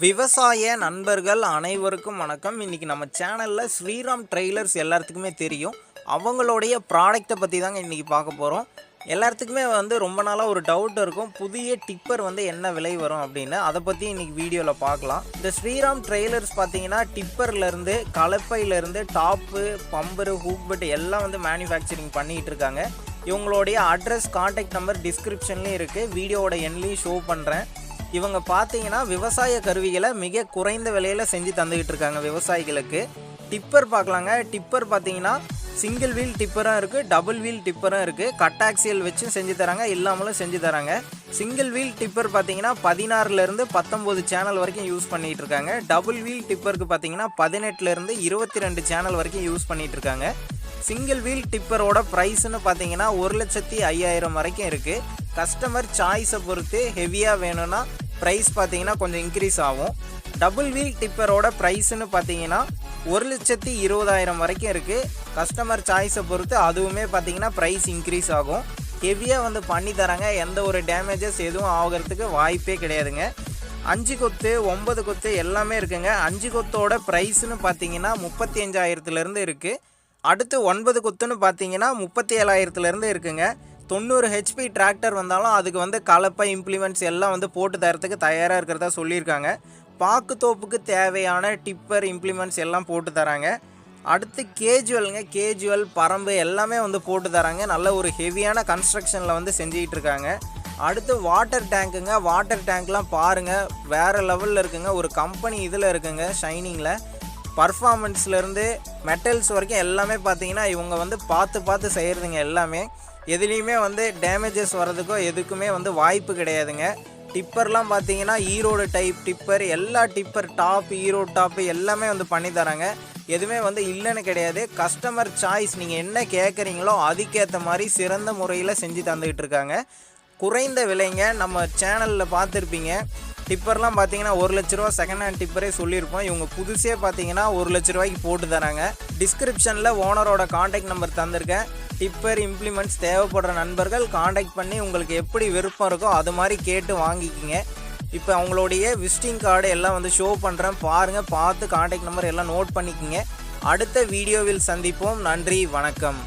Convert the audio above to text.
விவசாய நண்பர்கள் அனைவருக்கும் வணக்கம். இன்றைக்கி நம்ம சேனலில் ஸ்ரீராம் ட்ரெய்லர்ஸ் எல்லாத்துக்குமே தெரியும். அவங்களுடைய ப்ராடக்ட்டை பற்றி தாங்க இன்றைக்கி பார்க்க போகிறோம். எல்லாத்துக்குமே ரொம்ப நாளாக ஒரு டவுட் இருக்கும், புதிய டிப்பர் என்ன விலை வரும் அப்படின்னு. அதை பற்றி இன்றைக்கி வீடியோவில் பார்க்கலாம். இந்த ஸ்ரீராம் ட்ரெய்லர்ஸ் பார்த்தீங்கன்னா டிப்பர்லேருந்து கலப்பையிலேருந்து டாப்பு பம்பரு ஹூக்பெட் எல்லாம் மேனுஃபேக்சரிங் பண்ணிகிட்டு இருக்காங்க. இவங்களுடைய அட்ரஸ் கான்டாக்ட் நம்பர் டிஸ்கிரிப்ஷன்லேயும் இருக்குது, வீடியோவோட எண்ட்லேயும் ஷோ பண்ணுறேன். இவங்க பார்த்தீங்கன்னா விவசாய கருவிகளை மிக குறைந்த விலையில் செஞ்சு தந்துக்கிட்டு இருக்காங்க விவசாயிகளுக்கு. டிப்பர் பார்க்கலாங்க. டிப்பர் பார்த்தீங்கன்னா சிங்கிள் வீல் டிப்பரும் இருக்குது, டபுள் வீல் டிப்பரும் இருக்குது. கட்டாக்சியல் வச்சும் செஞ்சு தராங்க, இல்லாமலும் செஞ்சு தராங்க. சிங்கிள் வீல் டிப்பர் பார்த்தீங்கன்னா 16லேருந்து 19 சேனல் வரைக்கும் யூஸ் பண்ணிகிட்டு இருக்காங்க. டபுள் வீல் டிப்பருக்கு பார்த்தீங்கன்னா 18லேருந்து 22 சேனல் வரைக்கும் யூஸ் பண்ணிகிட்டு இருக்காங்க. சிங்கிள் வீல் டிப்பரோட ப்ரைஸ்ன்னு பார்த்தீங்கன்னா 1,05,000 வரைக்கும் இருக்குது. கஸ்டமர் சாய்ஸை பொறுத்து ஹெவியாக வேணும்னா ப்ரைஸ் பார்த்தீங்கன்னா கொஞ்சம் இன்க்ரீஸ் ஆகும். டபுள் வீல் டிப்பரோட ப்ரைஸ்ன்னு பார்த்தீங்கன்னா 1,20,000 வரைக்கும் இருக்குது. கஸ்டமர் சாய்ஸை பொறுத்து அதுவுமே பார்த்தீங்கன்னா ப்ரைஸ் இன்க்ரீஸ் ஆகும். ஹெவியாக பண்ணி தராங்க, எந்த ஒரு டேமேஜஸ் எதுவும் ஆகிறதுக்கு வாய்ப்பே கிடையாதுங்க. 5 கொத்து 9 கொத்து எல்லாமே இருக்குங்க. 5 கொத்தோட ப்ரைஸ்ன்னு பார்த்தீங்கன்னா 35,000லேருந்து இருக்குது. அடுத்து 9 கொத்துன்னு பார்த்தீங்கன்னா 37,000லேருந்து இருக்குங்க. 90 HP டிராக்டர் வந்தாலும் அதுக்கு கலப்பை இம்ப்ளிமெண்ட்ஸ் எல்லாம் போட்டு தரத்துக்கு தயாராக இருக்கிறதா சொல்லியிருக்காங்க. பாக்கு தோப்புக்கு தேவையான டிப்பர் இம்ப்ளிமெண்ட்ஸ் எல்லாம் போட்டு தராங்க. அடுத்து கேஜுவலுங்க, கேஜுவல் பரம்பு எல்லாமே போட்டு தராங்க. நல்ல ஒரு ஹெவியான கன்ஸ்ட்ரக்ஷனில் செஞ்சுக்கிட்டு இருக்காங்க. அடுத்து வாட்டர் டேங்க்குங்க. வாட்டர் டேங்க்லாம் பாருங்கள், வேறு லெவலில் இருக்குங்க. ஒரு கம்பெனி இதில் இருக்குங்க, ஷைனிங்கில். பர்ஃபார்மன்ஸ்லேருந்து மெட்டல்ஸ் வரைக்கும் எல்லாமே பார்த்தீங்கன்னா இவங்க பார்த்து செய்கிறதுங்க. எல்லாமே எதுலேயுமே டேமேஜஸ் வர்றதுக்கோ எதுக்குமே வாய்ப்பு கிடையாதுங்க. டிப்பர்லாம் பார்த்தீங்கன்னா ஈரோடு டைப் டிப்பர், எல்லா டிப்பர் டாப் ஈரோடு டாப்பு எல்லாமே பண்ணி தராங்க. எதுவுமே இல்லைன்னு கிடையாது. கஸ்டமர் சாய்ஸ், நீங்கள் என்ன கேட்குறீங்களோ அதுக்கேற்ற மாதிரி சிறந்த முறையில் செஞ்சு தந்துக்கிட்டு இருக்காங்க. குறைந்த விலைங்க. நம்ம சேனலில் பார்த்துருப்பீங்க, டிப்பர்லாம் பார்த்தீங்கன்னா 1 லட்ச ரூபா செகண்ட் ஹேண்ட் டிப்பரே சொல்லியிருப்போம். இவங்க புதுசே பார்த்தீங்கன்னா 1 லட்ச ரூபாய்க்கு போட்டு தராங்க. டிஸ்கிரிப்ஷனில் ஓனரோட கான்டாக்ட் நம்பர் தந்திருக்கேன். டிப்பர் இம்ப்ளிமெண்ட்ஸ் தேவைப்படுற நண்பர்கள் கான்டாக்ட் பண்ணி உங்களுக்கு எப்படி விருப்பம் இருக்கோ அது மாதிரி கேட்டு வாங்கிக்கிங்க. இப்போ அவங்களுடைய விசிட்டிங் கார்டு எல்லாம் ஷோ பண்ணுறேன், பாருங்கள். பார்த்து கான்டாக்ட் நம்பர் எல்லாம் நோட் பண்ணிக்கிங்க. அடுத்த வீடியோவில் சந்திப்போம். நன்றி, வணக்கம்.